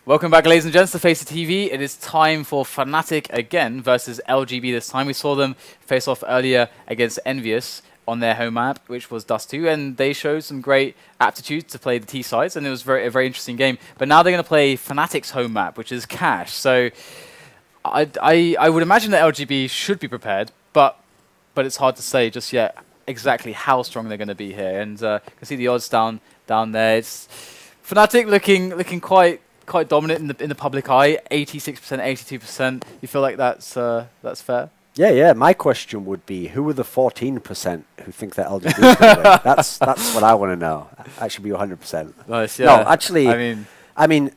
Welcome back, ladies and gents, to FACEIT TV. It is time for Fnatic again versus LGB this time. We saw them face off earlier against enVyUs on their home map, which was Dust 2, and they showed some great aptitude to play the T sides, and it was a very interesting game. But now they're going to play Fnatic's home map, which is Cash. So I would imagine that LGB should be prepared, but it's hard to say just yet exactly how strong they're going to be here. And you can see the odds down there. It's Fnatic looking quite dominant in the public eye, 86%, 82%. You feel like that's fair? Yeah. My question would be, who are the 14% who think that LGB is going to win? That's what I want to know. That should be 100%. Nice, yeah. No, actually, I mean,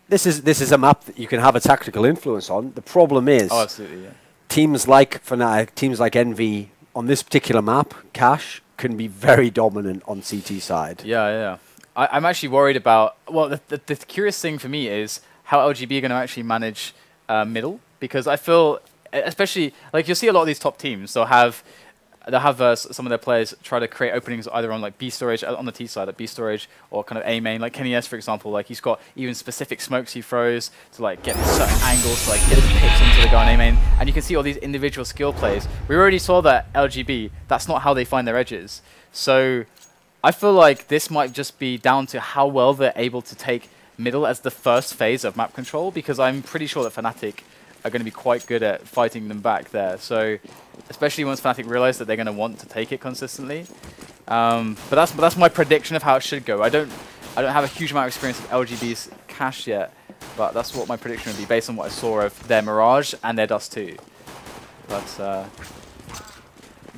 this is a map that you can have a tactical influence on. The problem is, absolutely, yeah. Teams like Fnatic, teams like envy on this particular map, Cash, can be very dominant on CT side. Yeah. I'm actually worried about, well, the curious thing for me is how LGB are going to actually manage middle, because I feel, especially, like you'll see a lot of these top teams, they'll have some of their players try to create openings either on like B storage, on the T side, at B storage, or kind of A main, like Kenny S, for example, like he's got even specific smokes he throws to like get certain angles to like get hits into the guy on A main, and you can see all these individual skill plays. We already saw that LGB, that's not how they find their edges. So I feel like this might just be down to how well they're able to take middle as the first phase of map control, because I'm pretty sure that Fnatic are going to be quite good at fighting them back there. So, especially once Fnatic realize that they're going to want to take it consistently. But that's my prediction of how it should go. I don't have a huge amount of experience with LGB's Cash yet, but that's what my prediction would be based on what I saw of their Mirage and their Dust 2. But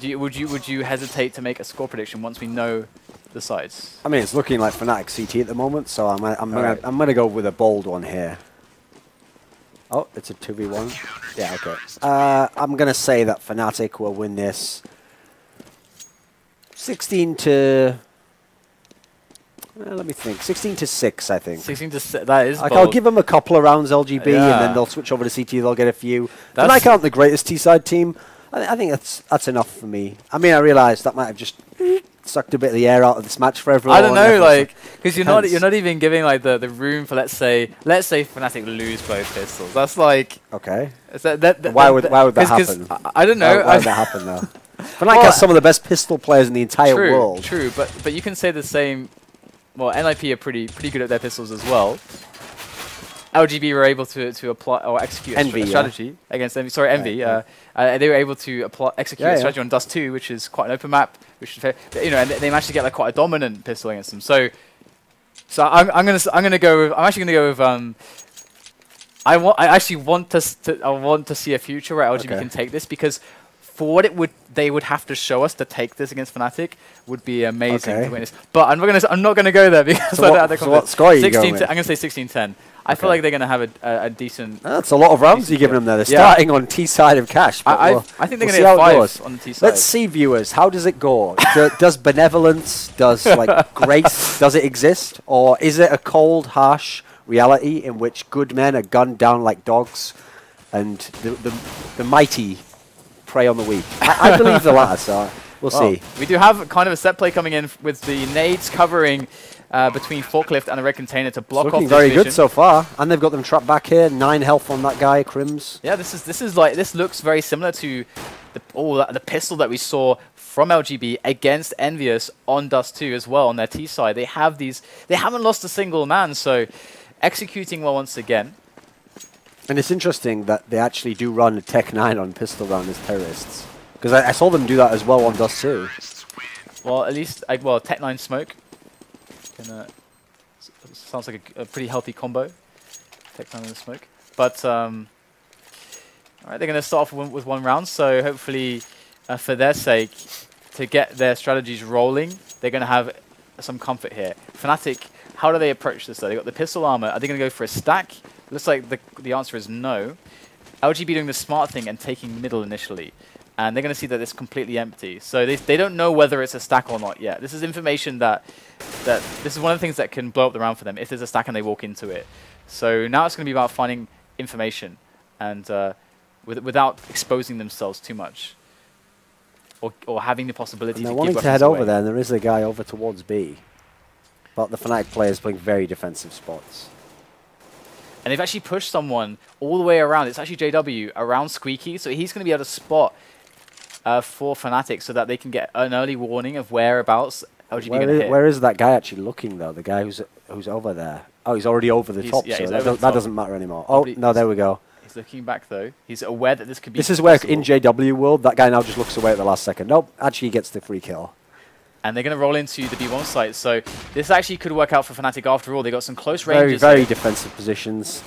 would you hesitate to make a score prediction once we know the sides? I mean, it's looking like Fnatic CT at the moment, so I'm gonna go with a bold one here. Oh, it's a 2v1. Yeah, okay. I'm gonna say that Fnatic will win this 16 to. Let me think. 16 to 6, I think. 16 to 6. That is. Like, bold. I'll give them a couple of rounds LGB, and then they'll switch over to CT. They'll get a few. Fnatic aren't the greatest T side team. I think that's enough for me. I mean, I realise that might have just sucked a bit of the air out of this match for everyone. I don't know, like, because you're not even giving like the room for let's say Fnatic lose both pistols. That's like, okay. Why would that happen? I don't know. Why would that happen though? Fnatic has some of the best pistol players in the entire world. True, but you can say the same. Well, NIP are pretty good at their pistols as well. LGB were able to apply or execute a strategy against envy. Sorry, envy. They were able to execute a strategy on Dust 2, which is quite an open map, which is, you know, and they managed to get like quite a dominant pistol against them. So I'm actually gonna go with I actually want to see a future where LGB can take this, because for what they would have to show us to take this against Fnatic would be amazing to win this. But I'm not gonna go there because I don't have the confidence. What score are you going with? I'm gonna say 16-10. I feel like they're going to have a decent... That's a lot of rounds you're giving them there. They're starting on T side of Cash. I think they're going to get 5 on the T side. Let's see, viewers. How does it go? Does benevolence, does like grace, does it exist? Or is it a cold, harsh reality in which good men are gunned down like dogs and the mighty prey on the weak? I believe the latter, so we'll see. We do have kind of a set play coming in with the nades covering between Forklift and the red container to block off. Looking very good so far, and they've got them trapped back here. 9 health on that guy, KRiMZ. Yeah, this looks very similar to the pistol that we saw from LGB against enVyUs on Dust 2 as well on their T side. They haven't lost a single man, so executing well once again. And it's interesting that they actually do run a Tech 9 on pistol round as terrorists, because I saw them do that as well on Dust 2. Well, at least Tech 9 smoke. Sounds like a pretty healthy combo. Tech 9 and smoke. But alright, they're going to start off with 1 round, so hopefully for their sake, to get their strategies rolling, they're going to have some comfort here. Fnatic, how do they approach this though? They got the pistol armor. Are they going to go for a stack? Looks like the answer is no. LGB doing the smart thing and taking middle initially. And they're going to see that it's completely empty. So they don't know whether it's a stack or not yet. This is information that this is one of the things that can blow up the round for them if there's a stack and they walk into it. So now it's going to be about finding information and without exposing themselves too much or having the possibility to give wanting to head over there, and there is a guy over towards B. But the Fnatic players playing very defensive spots. And they've actually pushed someone all the way around. It's actually JW around Squeaky, so he's going to be able to spot for Fnatic so that they can get an early warning of whereabouts LGB going to hit. Where is that guy actually looking, though? The guy who's over there? Oh, he's already over the top, so that doesn't matter anymore. Probably no, there we go. He's looking back, though. He's aware that this could be This is where, in JW world, that guy now just looks away at the last second. Nope, actually gets the free kill. And they're going to roll into the B1 site, so this actually could work out for Fnatic after all. They got some close ranges. Very defensive positions.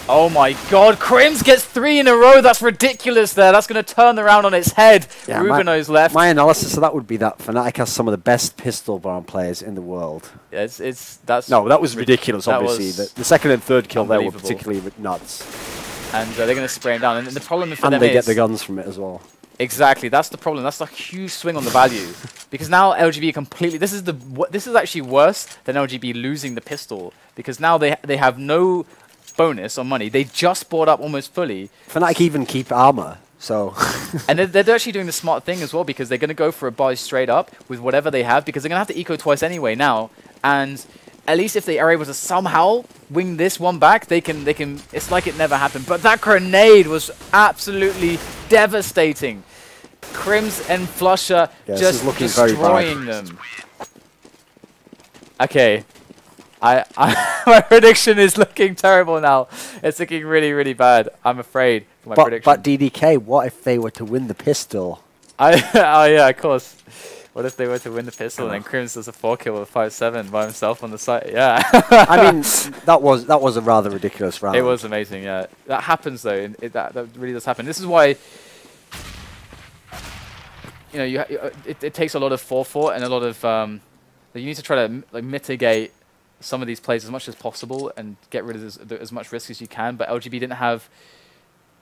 Oh my god, KRiMZ gets 3 in a row. That's ridiculous there. That's going to turn around on its head. Yeah, RUBINO's left. My analysis of that would be that Fnatic has some of the best pistol bomb players in the world. Yeah, that's no, that was ridiculous, obviously. The second and third kill there were particularly nuts. And they're going to spray him down. And the problem for them is... And they get the guns from it as well. Exactly, that's the problem. That's a huge swing on the value. Because now LGB completely... This is actually worse than LGB losing the pistol. Because now they have no bonus on money. They just bought up almost fully. Fnatic even keep armor, so... And they're actually doing the smart thing as well, because they're going to go for a buy straight up with whatever they have, because they're going to have to eco twice anyway now. And at least if they are able to somehow wing this one back, they can. It's like it never happened. But that grenade was absolutely devastating. KRiMZ and flusha just destroying them. Okay. My prediction is looking terrible now. It's looking really, really bad. I'm afraid for my prediction. But DDK, what if they were to win the pistol? Oh yeah, of course. What if they were to win the pistol and then KRiMZ does a 4-kill with 5-7 by himself on the site? Yeah. I mean, that was a rather ridiculous round. It was amazing, yeah. That happens though. That really does happen. This is why, you know, it takes a lot of forethought and a lot of you need to try to mitigate some of these plays as much as possible and get rid of as much risk as you can. But LGB didn't have.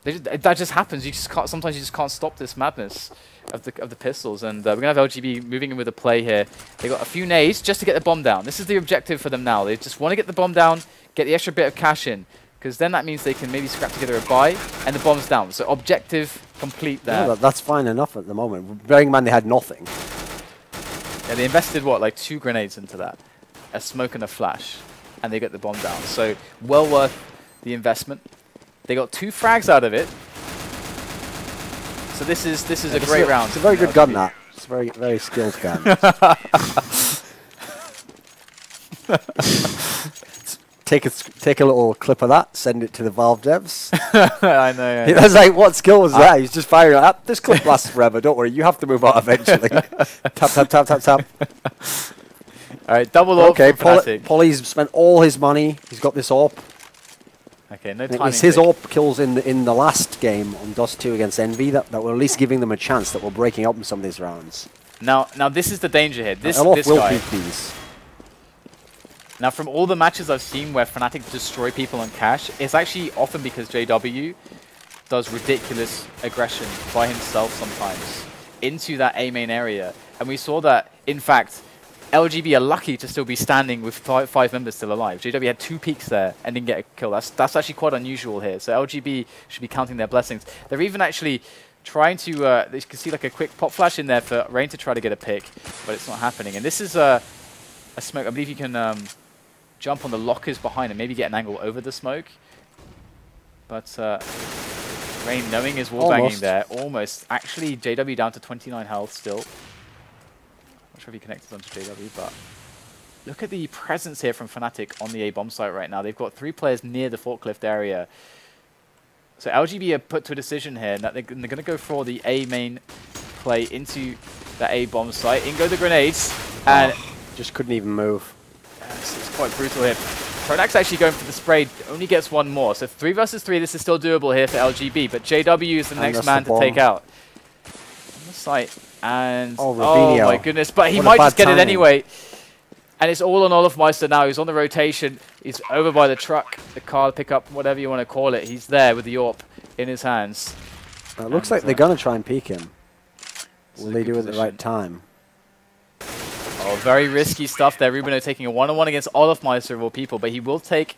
That just happens. You just can't. Sometimes you just can't stop this madness of the pistols. And we're gonna have LGB moving in with a play here. They got a few nades just to get the bomb down. This is the objective for them now. They just want to get the bomb down, get the extra bit of cash in, because then that means they can maybe scrap together a buy and the bomb's down. So objective complete there. Yeah, that's fine enough at the moment. Bearing in mind they had nothing. Yeah, they invested what, like 2 grenades into that, a smoke and a flash, and they get the bomb down. So well worth the investment. They got 2 frags out of it. So this is a great round. It's a very good gun, that. It's a very skilled gun. Take a little clip of that, send it to the Valve devs. I know. Yeah. I was like, what skill was that? He's just firing it up. This clip lasts forever. Don't worry, you have to move out eventually. Tap, tap, tap, tap, tap. All right, double AWP. Okay, Polly's spent all his money. He's got this AWP. Okay, no timing. It's his AWP kills in the last game on Dust 2 against Envy that were at least giving them a chance, that we're breaking up in some of these rounds. Now this is the danger here. This will guy. beat these. Now, from all the matches I've seen where Fnatic destroy people on cash, it's actually often because JW does ridiculous aggression by himself sometimes into that A main area. And we saw that, in fact, LGB are lucky to still be standing with five members still alive. JW had 2 peaks there and didn't get a kill. That's actually quite unusual here. So LGB should be counting their blessings. They're even actually trying to, you can see like a quick pop flash in there for Rain to try to get a pick, but it's not happening. And this is a smoke. I believe you can jump on the lockers behind and maybe get an angle over the smoke. But Rain knowing his wallbanging there, almost. Actually, JW down to 29 health still. Not sure if he connected onto JW, but look at the presence here from Fnatic on the A bomb site right now. They've got 3 players near the forklift area. So LGB are put to a decision here that they're going to go for the A main play into the A bomb site. In go the grenades, and just couldn't even move. It's quite brutal here. Pronax actually going for the spray, only gets 1 more. So 3 versus 3, this is still doable here for LGB, but JW is the next man to take out. On the site, and oh my goodness, but he might just get it anyway. And it's all on olofm now. He's on the rotation. He's over by the truck, the car pickup, whatever you want to call it. He's there with the AWP in his hands. It looks like they're going to try and peek him. Will they do it at the right time? Oh, very risky stuff there. RUBINO taking a 1-on-1 against olofm of all people, but he will take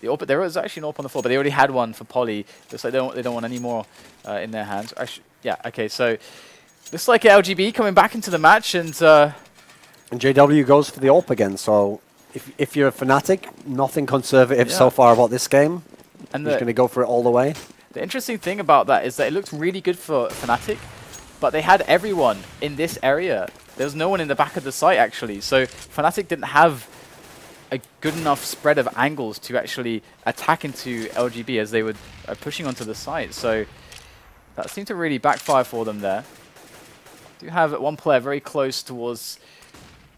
the AWP. There was actually an AWP on the floor, but they already had one for Polly. Looks like they don't want any more in their hands. Actually, yeah, okay, so looks like LGB coming back into the match, and JW goes for the AWP again. So if you're a Fnatic, nothing conservative so far about this game. And he's going to go for it all the way. The interesting thing about that is that it looked really good for Fnatic, but they had everyone in this area. There was no one in the back of the site, actually. So Fnatic didn't have a good enough spread of angles to actually attack into LGB as they were pushing onto the site. So that seemed to really backfire for them there. Do have one player very close towards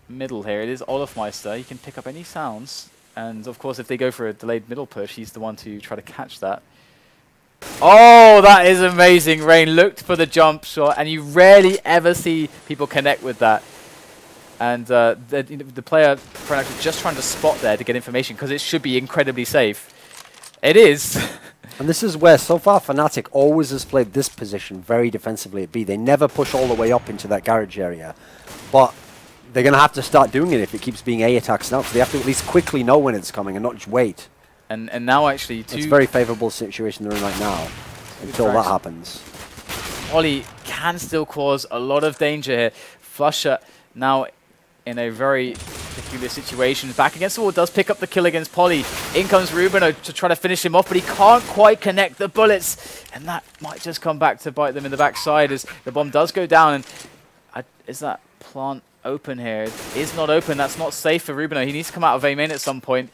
middle here. It is Olofmeister. He can pick up any sounds. And of course, if they go for a delayed middle push, he's the one to try to catch that. Oh, that is amazing. Rain looked for the jump shot, and you rarely ever see people connect with that. And the player pronax is just trying to spot there to get information because it should be incredibly safe. It is. And this is where, so far, Fnatic always has played this position very defensively at B. They never push all the way up into that garage area. But they're going to have to start doing it if it keeps being A attacks now. So they have to at least quickly know when it's coming and not just wait. And now actually... It's a very favourable situation they're in right now until that happens. Polly can still cause a lot of danger here. flusha now in a very peculiar situation. Back against the wall, does pick up the kill against Polly. In comes RUBINO to try to finish him off, but he can't quite connect the bullets. And that might just come back to bite them in the backside as the bomb does go down. And is that plant open here? It is not open. That's not safe for RUBINO. He needs to come out of A main at some point.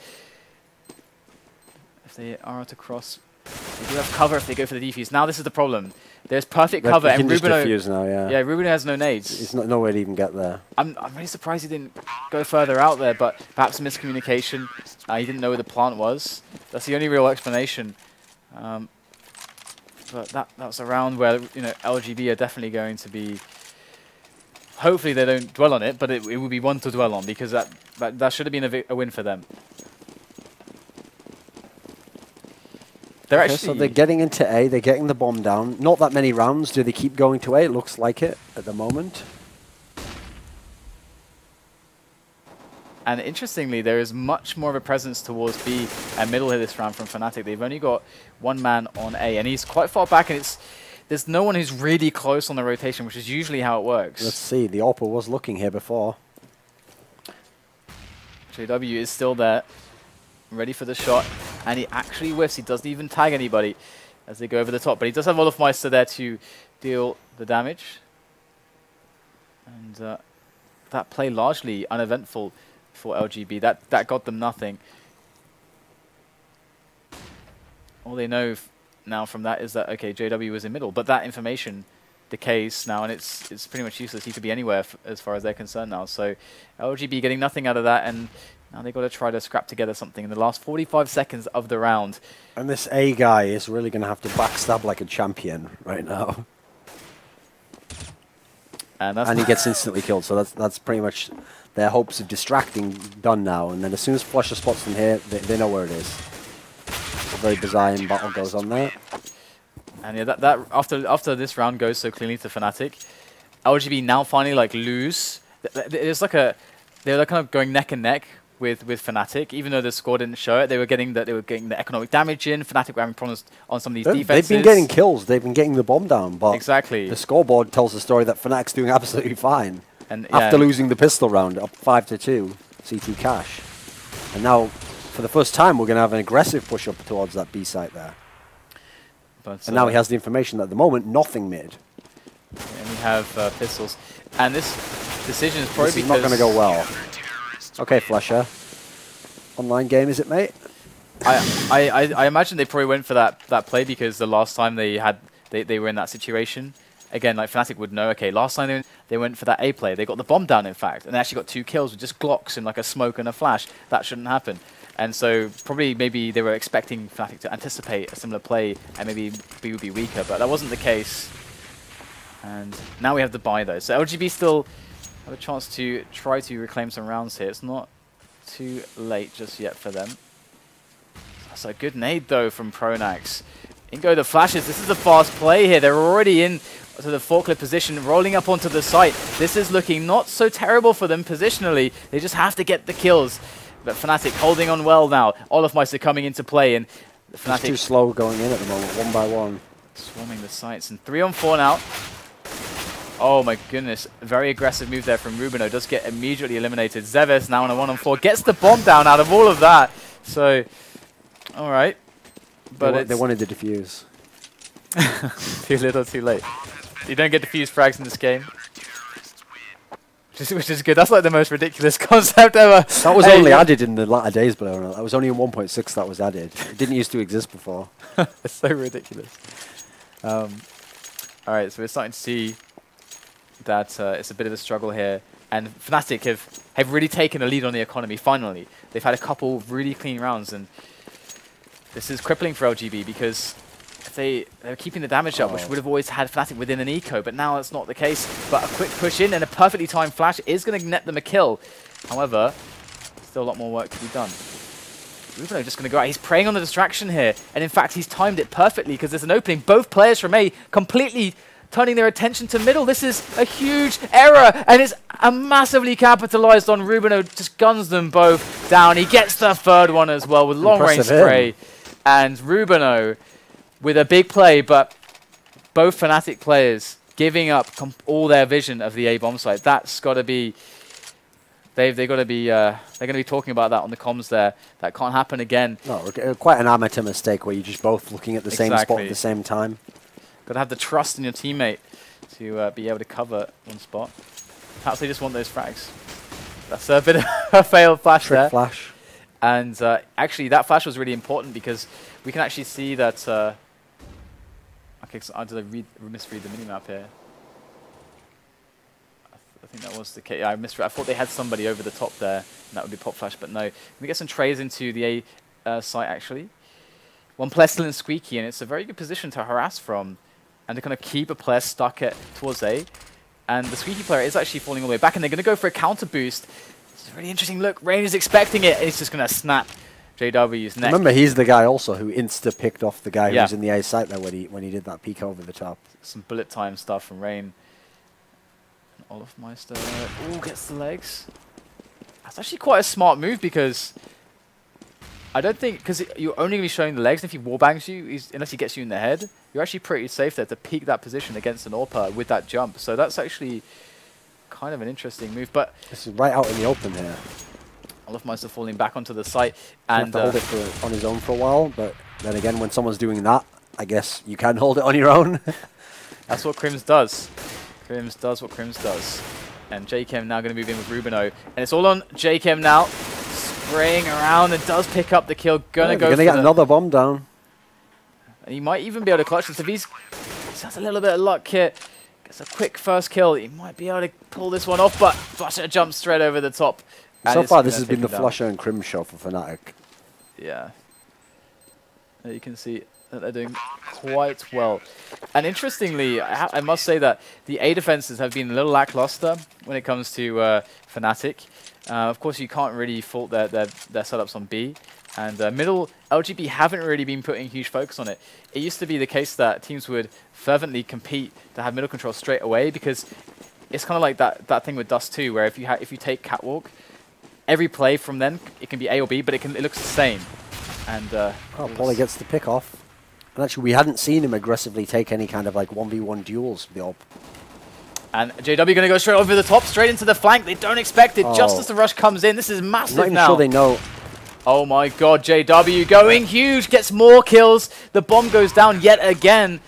If they are to cross, they do have cover if they go for the defuse. Now this is the problem. There's perfect cover, and RUBINO. Now, yeah, RUBINO has no nades. It's no way to even get there. I'm really surprised he didn't go further out there, but perhaps miscommunication. He didn't know where the plant was. That's the only real explanation. But that's a round where LGB are definitely going to be. Hopefully they don't dwell on it, but it will be one to dwell on because that should have been a win for them. They're actually so they're getting into A, they're getting the bomb down. Not that many rounds. Do they keep going to A? It looks like it at the moment. And interestingly, there is much more of a presence towards B and middle here this round from Fnatic. They've only got one man on A, and he's quite far back, and there's no one who's really close on the rotation, which is usually how it works. Let's see. The AWP was looking here before. JW is still there, ready for the shot, and he actually whiffs. He doesn't even tag anybody as they go over the top, but he does have Olofmeister there to deal the damage. And that play largely uneventful for LGB. That got them nothing. All they know now from that is that, okay, JW was in middle, but that information decays now, and it's pretty much useless. He could be anywhere as far as they're concerned now. So LGB getting nothing out of that, and now they've got to try to scrap together something in the last 45 seconds of the round. And this A guy is really going to have to backstab like a champion right now. And he gets instantly killed, so that's pretty much their hopes of distracting done now. And then as soon as flusha spots them here, they know where it is. A very bizarre battle goes on there. And yeah, that after this round goes so cleanly to Fnatic, LGB now finally lose. There's they're kind of going neck and neck with Fnatic, even though the score didn't show it. They were getting the economic damage in. Fnatic were having problems on some of these defenses. They've been getting kills. They've been getting the bomb down, but exactly. The scoreboard tells the story that Fnatic's doing absolutely fine. And after losing the pistol round, up 5-2, CT cash. And now, for the first time, we're going to have an aggressive push up towards that B site there. But, and now he has the information that at the moment, nothing mid. And we have pistols. And this decision is probably not going to go well. Okay, flusha. Online game, is it, mate? I imagine they probably went for that play because the last time they were in that situation. Again, Fnatic would know, okay, last time they went for that A play. They got the bomb down, in fact, and they actually got 2 kills with just Glocks and a smoke and a flash. That shouldn't happen. And so maybe they were expecting Fnatic to anticipate a similar play and maybe B would be weaker, but that wasn't the case. And now we have the buy, though. So LGB still have a chance to try to reclaim some rounds here. It's not too late just yet for them. That's a good nade, though, from pronax. In go the flashes. This is a fast play here. They're already in to the forklift position, rolling up onto the site. This is looking not so terrible for them positionally. They just have to get the kills. But Fnatic holding on well now. Olofmeister coming into play, and Fnatic... It's too slow going in at the moment, 1 by 1. Swarming the sites, and 3 on 4 now. Oh my goodness, very aggressive move there from RUBINO. Does get immediately eliminated. zEVES now on a 1 on 4. Gets the bomb down out of all of that. So, alright. But they wanted to defuse. Too little, too late. You don't get defused frags in this game. Which is good. That's like the most ridiculous concept ever. That was only added in the latter days, believe it or not. That was only in 1.6 that was added. It didn't used to exist before. It's so ridiculous. Alright, so we're starting to see that it's a bit of a struggle here. And Fnatic have really taken a lead on the economy, finally. They've had a couple of really clean rounds, and this is crippling for LGB because they're keeping the damage up, which would have always had Fnatic within an eco, but now that's not the case. But a quick push in and a perfectly timed flash is going to net them a kill. However, still a lot more work to be done. RUBINO just going to go out. He's preying on the distraction here, and in fact, he's timed it perfectly because there's an opening. Both players from A completely turning their attention to middle. This is a huge error, and it's a massively capitalized on. RUBINO just guns them both down. He gets the third one as well with long-range spray. And RUBINO with a big play, but both Fnatic players giving up all their vision of the A bomb site. That's got to be... They're going to be talking about that on the comms there. That can't happen again. No, quite an amateur mistake where you're just both looking at the same spot at the same time. Got to have the trust in your teammate to be able to cover one spot. Perhaps they just want those frags. That's a bit of a failed flash there. Flash. And actually, that flash was really important because we can actually see that... okay, so did I misread the minimap here? I think that was the case. Yeah, I thought they had somebody over the top there, and that would be pop flash, but no. We get some trays into the A site, actually. One player still in Squeaky, and it's a very good position to harass from, and to kind of keep a player stuck towards A. And the Squeaky player is actually falling all the way back, and they're going to go for a counter boost. It's a really interesting look. Rain is expecting it, and he's just going to snap JW's neck. Remember, he's the guy also who insta-picked off the guy who was in the A site there when he did that peek over the top. Some bullet time stuff from Rain. Olof Meister, gets the legs. That's actually quite a smart move because I don't think, because you're only going to be showing the legs, and if he wallbangs you, unless he gets you in the head, you're actually pretty safe there to peek that position against an AWPer with that jump. So that's actually kind of an interesting move. But this is right out in the open here. Olof Meister falling back onto the site. And hold it on his own for a while, but then again, when someone's doing that, I guess you can hold it on your own. That's what KRiMZ does. KRiMZ does what KRiMZ does. And jkaem now going to move in with RUBINO. And it's all on jkaem now. Spraying around and does pick up the kill. Gonna get another bomb down. And he might even be able to clutch this. If he has a little bit of luck here, gets a quick first kill, he might be able to pull this one off, but flusha jumps straight over the top. So far, this has been the flusha and KRiMZ show for Fnatic. Yeah. You can see that they're doing quite well. And interestingly, I must say that the A defenses have been a little lackluster when it comes to Fnatic. Of course, you can't really fault their setups on B. And middle, LGB haven't really been putting huge focus on it. It used to be the case that teams would fervently compete to have middle control straight away because it's kind of like that thing with Dust 2, where if you take Catwalk, every play from then, it can be A or B, but it looks the same. And Polly gets the pick off. And actually, we hadn't seen him aggressively take any kind of like 1v1 duels with the AWP. And JW going to go straight over the top, straight into the flank. They don't expect it just as the rush comes in. This is massive now. I'm not even sure they know. Oh my god, JW going huge, gets more kills. The bomb goes down yet again.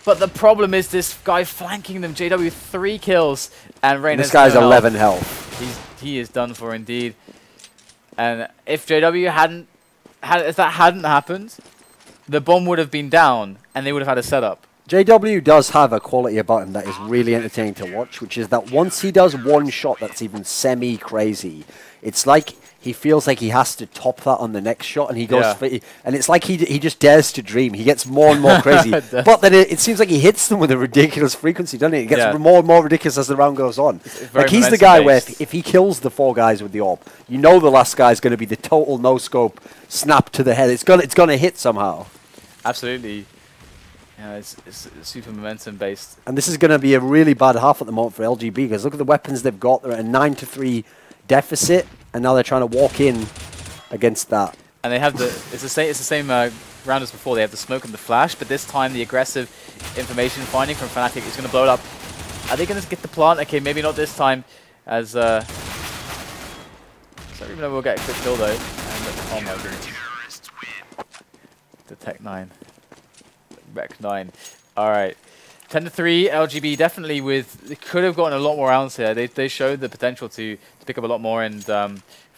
But the problem is this guy flanking them. JW 3 kills. And Rain this guy's 11 health. He is done for indeed. And if JW if that hadn't happened, the bomb would have been down and they would have had a setup. JW does have a quality about him that is really entertaining to watch, which is that once he does one shot that's even semi-crazy, it's like he feels like he has to top that on the next shot, and he goes for it, and it's like he just dares to dream. He gets more and more crazy, but then it seems like he hits them with a ridiculous frequency, doesn't it? It gets more and more ridiculous as the round goes on. Like he's the guy where if he kills the 4 guys with the AWP, you know the last guy is going to be the total no-scope snap to the head. It's gonna hit somehow. Absolutely. Yeah, it's super momentum based. And this is going to be a really bad half at the moment for LGB because look at the weapons they've got. They're at a 9-3 deficit, and now they're trying to walk in against that. And they have it's the same round as before. They have the smoke and the flash, but this time the aggressive information finding from Fnatic is going to blow it up. Are they going to get the plant? Okay, maybe not this time. As so even though we'll get a quick kill though. And, oh my goodness. The Tech 9. Rec 9. All right. 10-3, LGB definitely they could have gotten a lot more rounds here. They showed the potential to pick up a lot more, and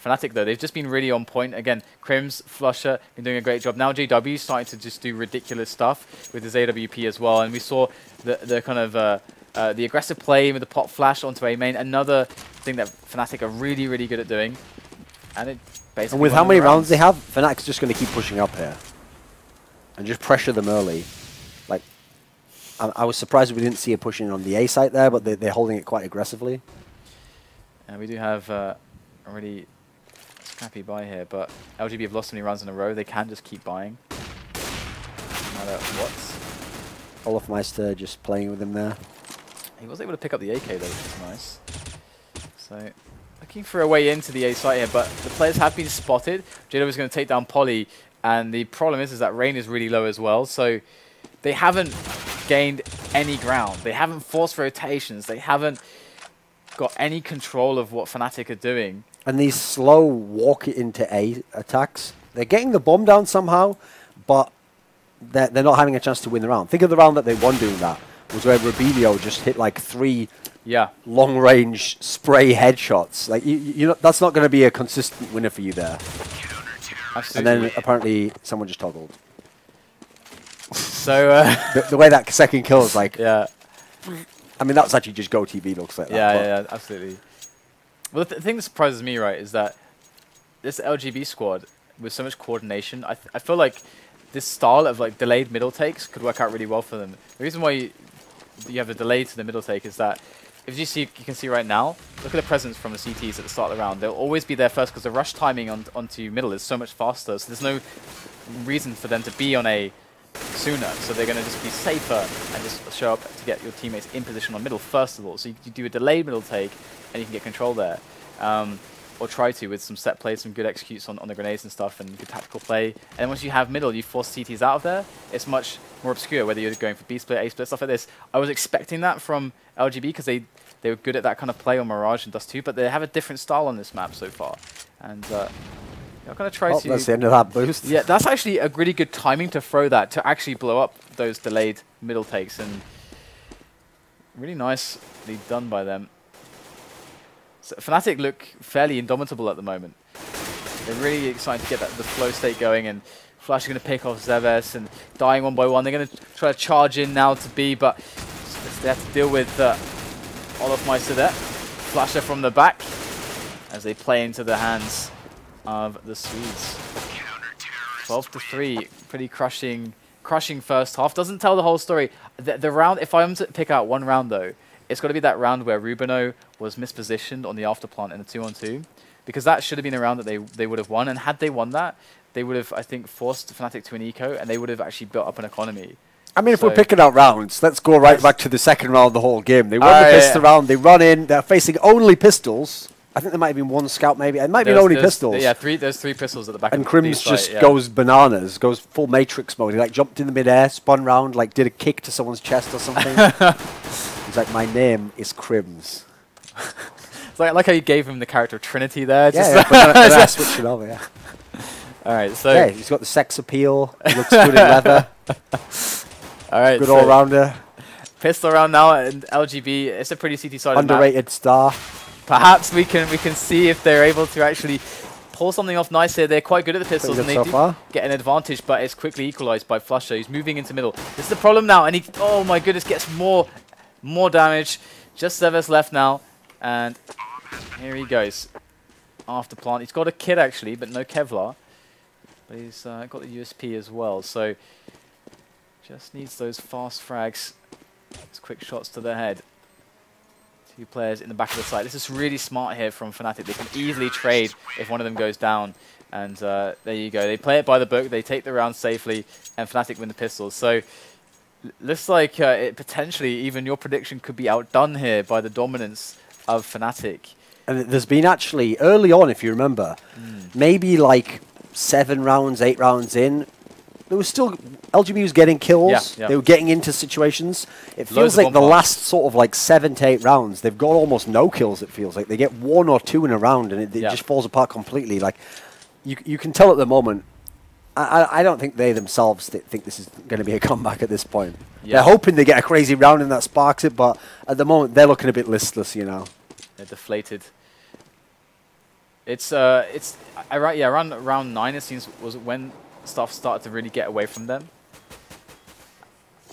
Fnatic though, they've just been really on point. Again, KRiMZ, flusha, been doing a great job. Now JW starting to just do ridiculous stuff with his AWP as well, and we saw the kind of the aggressive play with the pop flash onto A main, another thing that Fnatic are really, really good at doing. And it basically. And with how many rounds they have, Fnatic's just going to keep pushing up here and just pressure them early. Like, I was surprised we didn't see a pushing on the A site there, but they're holding it quite aggressively. And we do have a really scrappy buy here, but LGB have lost so many rounds in a row, they can just keep buying. No matter what. Olofmeister just playing with him there. He was able to pick up the AK though, which is nice. So, looking for a way into the A site here, but the players have been spotted. JW is going to take down Polly, and the problem is that Rain is really low as well, so they haven't gained any ground. They haven't forced rotations. They haven't got any control of what Fnatic are doing. And these slow walk into A attacks, they're getting the bomb down somehow, but they're not having a chance to win the round. Think of the round that they won doing that. It was where RUBINO just hit like 3 long-range spray headshots. Like you know, that's not going to be a consistent winner for you there. Absolutely. And then apparently someone just toggled. So the way that second kill is like, yeah. I mean, that's actually just Go TV looks like that. Yeah, absolutely. Well, the thing that surprises me, right, is that this LGB squad with so much coordination, I feel like this style of like delayed middle takes could work out really well for them. The reason why you have a delay to the middle take is that if you can see right now, look at the presence from the CTs at the start of the round. They'll always be there first because the rush timing onto middle is so much faster. So there's no reason for them to be on A sooner. So they're going to just be safer and just show up to get your teammates in position on middle first of all. So you do a delayed middle take and you can get control there. Or try to with some set plays, some good executes on the grenades and stuff, and good tactical play. And once you have middle, you force CTs out of there. It's much more obscure whether you're going for B split, A split, stuff like this. I was expecting that from LGB because they were good at that kind of play on Mirage and Dust 2, but they have a different style on this map so far. And I'm going to try to... That's the end of that boost. Yeah, that's actually a really good timing to throw that, to actually blow up those delayed middle takes. And really nicely done by them. So Fnatic look fairly indomitable at the moment. They're really excited to get the flow state going, and Flash is going to pick off zEVES and dying one by one. They're going to try to charge in now to B, but they have to deal with Olofmeister there. Flasher from the back as they play into the hands of the Swedes. 12-3, pretty crushing first half. Doesn't tell the whole story. The round, if I'm to pick out one round though, it's got to be that round where RUBINO was mispositioned on the afterplant in the 2-on-2, because that should have been a round that they would have won. And had they won that, they would have, I think, forced Fnatic to an eco, and they would have actually built up an economy. I mean, if we're picking out rounds, let's go right back to the second round of the whole game. They won the pistol round, they run in, they're facing only pistols. I think there might have been one scout, maybe. It might have been only pistols. Yeah, there's 3 pistols at the back. And KRiMZ just goes bananas, goes full Matrix mode. He like jumped in the midair, spun round, like did a kick to someone's chest or something. He's like, my name is KRiMZ. It's like how you gave him the character of Trinity there. Yeah, but then I switched it over, yeah. All right, so... Yeah, he's got the sex appeal. He looks good in leather. All right, good all-rounder. Pistol round now, and LGB, it's a pretty CT-sided underrated map. Star. Perhaps we can see if they're able to actually pull something off nice here. They're quite good at the pistols, and they do get an advantage, but it's quickly equalized by flusha. He's moving into middle. This is the problem now, and he, oh my goodness, gets more damage. Just zEVES left now, and here he goes. After plant, he's got a kit actually, but no Kevlar. But he's got the USP as well, so just needs those fast frags, those quick shots to the head. 2 players in the back of the site. This is really smart here from Fnatic. They can easily trade if one of them goes down. And there you go. They play it by the book. They take the round safely, and Fnatic win the pistols. So looks like it potentially even your prediction could be outdone here by the dominance of Fnatic. And there's been actually, early on, if you remember, maybe like 7 rounds, 8 rounds in, there was still, LGB was getting kills, they were getting into situations. It feels like the last sort of like 7 to 8 rounds, they've got almost no kills, it feels like. They get 1 or 2 in a round and it just falls apart completely. Like, you can tell at the moment, I don't think they themselves think this is going to be a comeback at this point. Yeah. They're hoping they get a crazy round and that sparks it, but at the moment they're looking a bit listless, you know. They're deflated. Around round 9 it seems was when stuff started to really get away from them.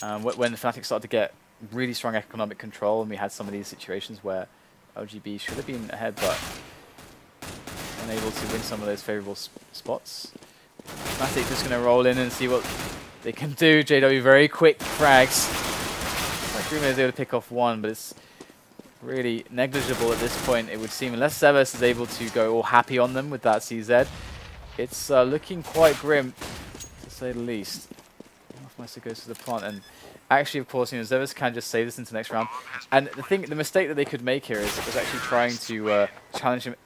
When Fnatic started to get really strong economic control, and we had some of these situations where LGB should have been ahead, but unable to win some of those favorable spots. Fnatic just going to roll in and see what they can do. JW very quick frags. Like Ruben is able to pick off one, but it's really negligible at this point, it would seem, unless zEVES is able to go all happy on them with that CZ. It's looking quite grim, to say the least. Olofm goes to the plant, and actually, of course, you know, zEVES can just save this into the next round. And the mistake that they could make here is actually trying to challenge him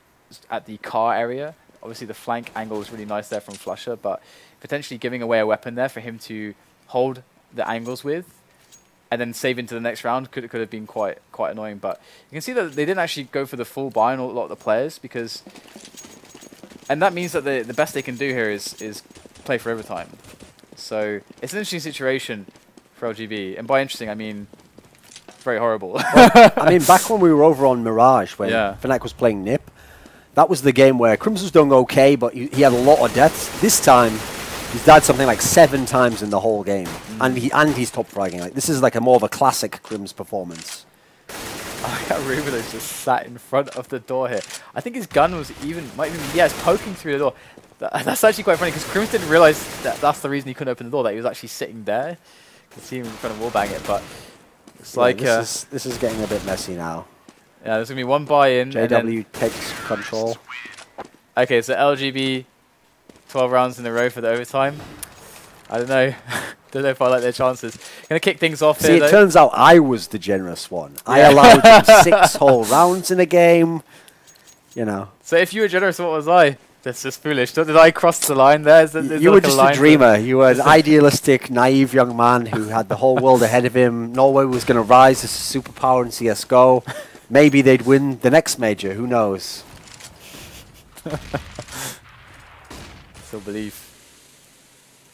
at the car area. Obviously, the flank angle is really nice there from flusha, but potentially giving away a weapon there for him to hold the angles with, and then save into the next round could have been quite annoying. But you can see that they didn't actually go for the full buy on a lot of the players, because, and that means that the best they can do here is play for overtime. So it's an interesting situation for LGB, and by interesting I mean very horrible. Well, I mean, back when we were over on Mirage, when Fnatic was playing NiP, that was the game where KRiMZ was doing okay, but he had a lot of deaths. This time, he's died something like 7 times in the whole game, and he's top fragging. Like, this is like a more of a classic KRiMZ performance. I got Ruben just sat in front of the door here. I think his gun was it's poking through the door. That's actually quite funny, because KRiMZ didn't realize that that's the reason he couldn't open the door, that he was actually sitting there. You can see him in front of wallbang it, but it's like... This is getting a bit messy now. Yeah, there's going to be one buy-in. JW takes control. Okay, so LGB, 12 rounds in a row for the overtime. I don't know. Don't know if I like their chances. Going to kick things off here, See, it turns out I was the generous one. I allowed them 6 whole rounds in a game. You know. So if you were generous, what was I? That's just foolish. Did I cross the line there? You were just a dreamer. You were an idealistic, naive young man who had the whole world ahead of him. Norway was going to rise as a superpower in CSGO. Maybe they'd win the next major. Who knows? Still believe.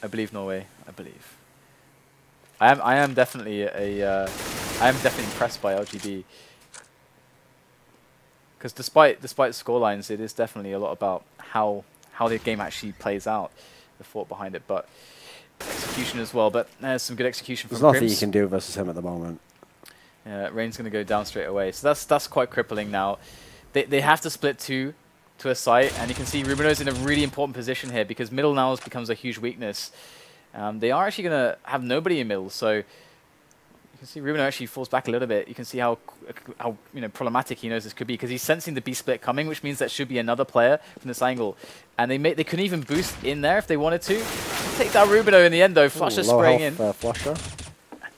I believe Norway. I believe. I am definitely I am definitely impressed by LGB. Because despite scorelines, it is definitely a lot about how the game actually plays out, the thought behind it, but execution as well. But there's some good execution from KRiMZ. There's nothing you can do versus him at the moment. Rain's going to go down straight away, so that's quite crippling now. They have to split to a site, and you can see RUBINO's in a really important position here, because middle now becomes a huge weakness. They are actually going to have nobody in middle, so you can see RUBINO actually falls back a little bit. You can see how problematic he knows this could be, because he's sensing the B split coming, which means that should be another player from this angle. And they couldn't even boost in there if they wanted to. Take down RUBINO in the end though. flusha spraying in. Flusha.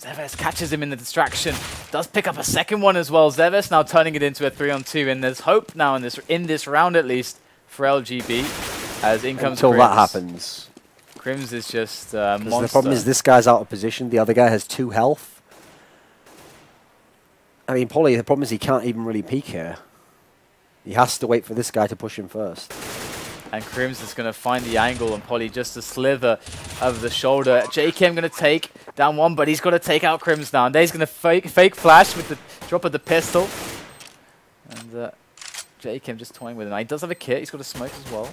zEVES catches him in the distraction. Does pick up a second one as well. zEVES now turning it into a 3-on-2, and there's hope now in this round at least for LGB as in comes Until KRiMZ. that happens. KRiMZ is just monster. The problem is this guy's out of position. The other guy has 2 health. I mean, Polly, the problem is he can't even really peek here. He has to wait for this guy to push him first. And KRiMZ is going to find the angle, and Polly just a sliver of the shoulder. jkaem going to take down one, but he's got to take out KRiMZ now. And he's going to fake flash with the drop of the pistol. And jkaem just toying with him. Now, he does have a kit. He's got a smoke as well.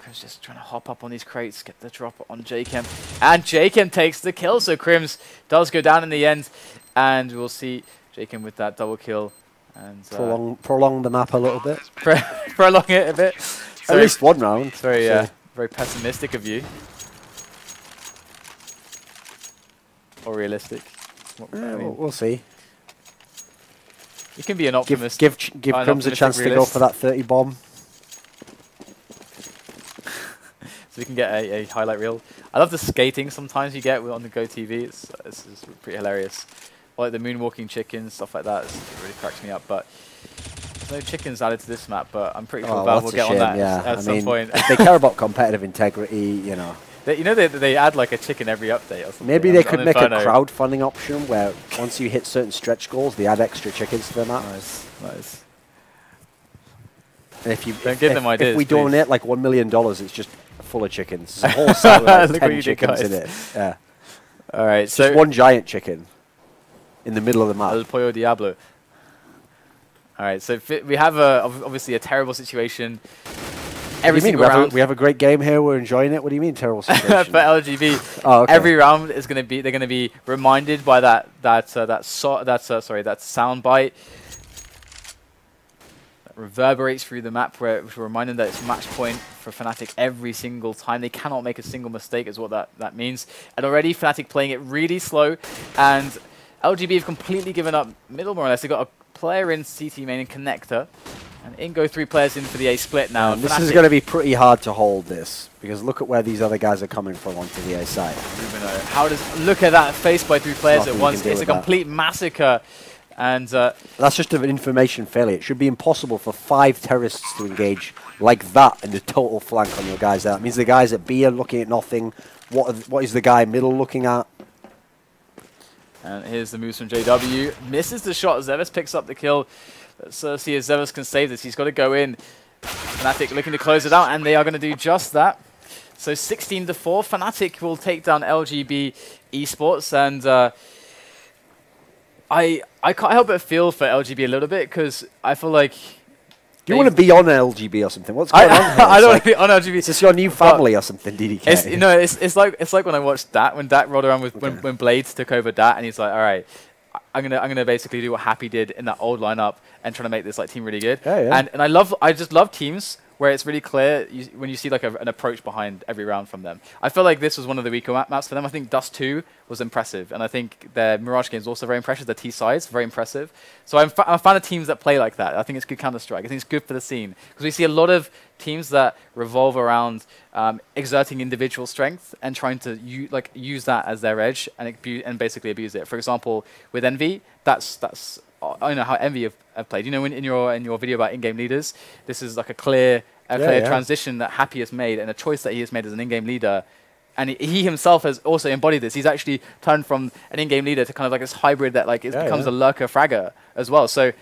KRiMZ just trying to hop up on these crates, get the drop on jkaem. And jkaem takes the kill, so KRiMZ does go down in the end. And we'll see jkaem with that double kill. And prolong the map a little bit. Prolong it a bit. So at least 1 round. It's very pessimistic of you. Or realistic. We'll see. You can be an optimist. Give KRiMZ a chance to go for that 30 bomb. So we can get a highlight reel. I love the skating sometimes you get on the Go TV. It's pretty hilarious. Like the moonwalking chickens, stuff like that. It really cracks me up. But there's no chickens added to this map, but I'm pretty sure Valve will get on that at some point. If they care about competitive integrity, you know. They add like a chicken every update or something. Maybe they could make a crowdfunding option where once you hit certain stretch goals, they add extra chickens to the map. Nice. And if you Don't give them ideas, if we donate like $1 million, it's just full of chickens. There's a whole site with like Look what 10 you did, chickens in guys. it. Yeah. All right, Just one giant chicken in the middle of the map. El Pollo Diablo. All right, so we have obviously a terrible situation. Every single round. We have a great game here. We're enjoying it. What do you mean terrible situation? For LGB, oh, okay. every round is going to be, they're going to be reminded by that sound bite that reverberates through the map, which will remind them that it's match point for Fnatic every single time. They cannot make a single mistake, is what that means. And already Fnatic playing it really slow, and LGB have completely given up middle more or less. They've got a player in CT main and connector. And in go 3 players in for the A split now. And this is going to be pretty hard to hold this, because look at where these other guys are coming from onto the A side. RUBINO. How does, look at that, faced by 3 players at once. It's a complete massacre. And that's just an information failure. It should be impossible for 5 terrorists to engage like that in the total flank on your guys there. That means the guys at B are looking at nothing. What is the guy middle looking at? And here's the moves from JW. Misses the shot. zEVES picks up the kill. Let's see if zEVES can save this. He's got to go in. Fnatic looking to close it out, and they are going to do just that. So 16-4, Fnatic will take down LGB Esports, and I can't help but feel for LGB a little bit, because I feel like... Do you want to be on LGB or something? What's going on here? I don't want to be on LGB. Is this your new family or something, DDK? It's like when I watched Dat, when Dat rolled around with when Blades took over Dat, and he's like, all right, I'm gonna basically do what Happy did in that old lineup and trying to make this like team really good. Yeah, yeah. And I just love teams where it's really clear when you see like an approach behind every round from them. I feel like this was one of the weaker maps for them. I think Dust 2 was impressive, and I think their Mirage game is also very impressive. Their T-sides, very impressive. So I'm a fan of teams that play like that. I think it's good Counter-Strike. I think it's good for the scene, because we see a lot of teams that revolve around exerting individual strength and trying to use that as their edge and basically abuse it. For example, with Envy, that's I know how Envy have played. You know, in your video about in-game leaders, this is like a clear transition that Happy has made, and a choice that he has made as an in-game leader. And he himself has also embodied this. He's actually turned from an in-game leader to kind of like this hybrid that like becomes a lurker fragger as well. So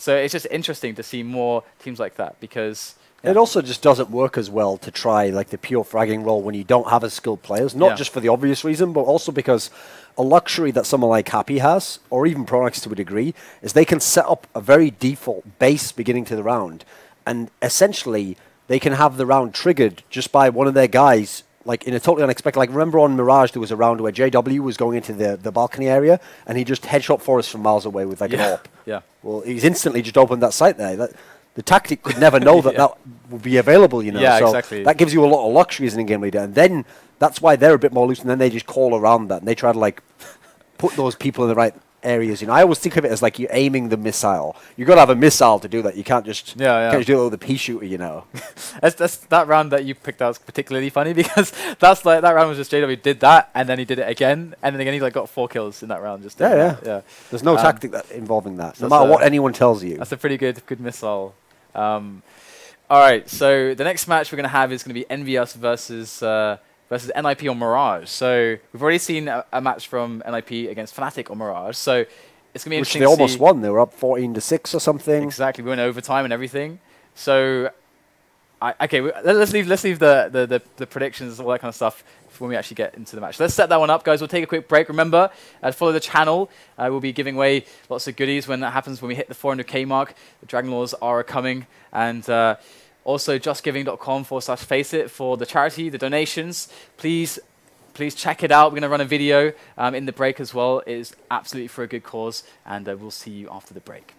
it's just interesting to see more teams like that, because it also just doesn't work as well to try like the pure fragging role when you don't have as skilled players. Not just for the obvious reason, but also because a luxury that someone like Happy has, or even pronax to a degree, is they can set up a very default base beginning to the round, and essentially they can have the round triggered just by one of their guys, like in a totally unexpected. Like, remember on Mirage there was a round where JW was going into the balcony area, and he just headshot for us from miles away with like an AWP. Yeah. Well, he's instantly just opened that site there. The tactic could never know that that would be available, you know. Yeah, so exactly. That gives you a lot of luxury as an in-game leader, and then that's why they're a bit more loose, and then they just call around that, and they try to like put those people in the right areas. You know, I always think of it as like you're aiming the missile. You got to have a missile to do that. You can't just can't just do it with a pea shooter, you know. that's that round that you picked out was particularly funny, because that's like that round was just JW did that, and then he did it again, and then again he like got 4 kills in that round. Just yeah. There's no tactic involving that, no matter what anyone tells you. That's a pretty good missile. All right, so the next match we're going to have is going to be Envious versus NIP on Mirage. So we've already seen a match from NIP against Fnatic on Mirage. So it's going to be interesting. Which they almost won. They were up 14-6 or something. Exactly. We went overtime and everything. So let's leave the predictions, all that kind of stuff, when we actually get into the match. Let's set that one up, guys. We'll take a quick break. Remember, follow the channel. We'll be giving away lots of goodies when that happens, when we hit the 400k mark. The Dragon Laws are coming. And also justgiving.com/FACEIT for the charity, the donations. Please check it out. We're going to run a video in the break as well. It is absolutely for a good cause. And we'll see you after the break.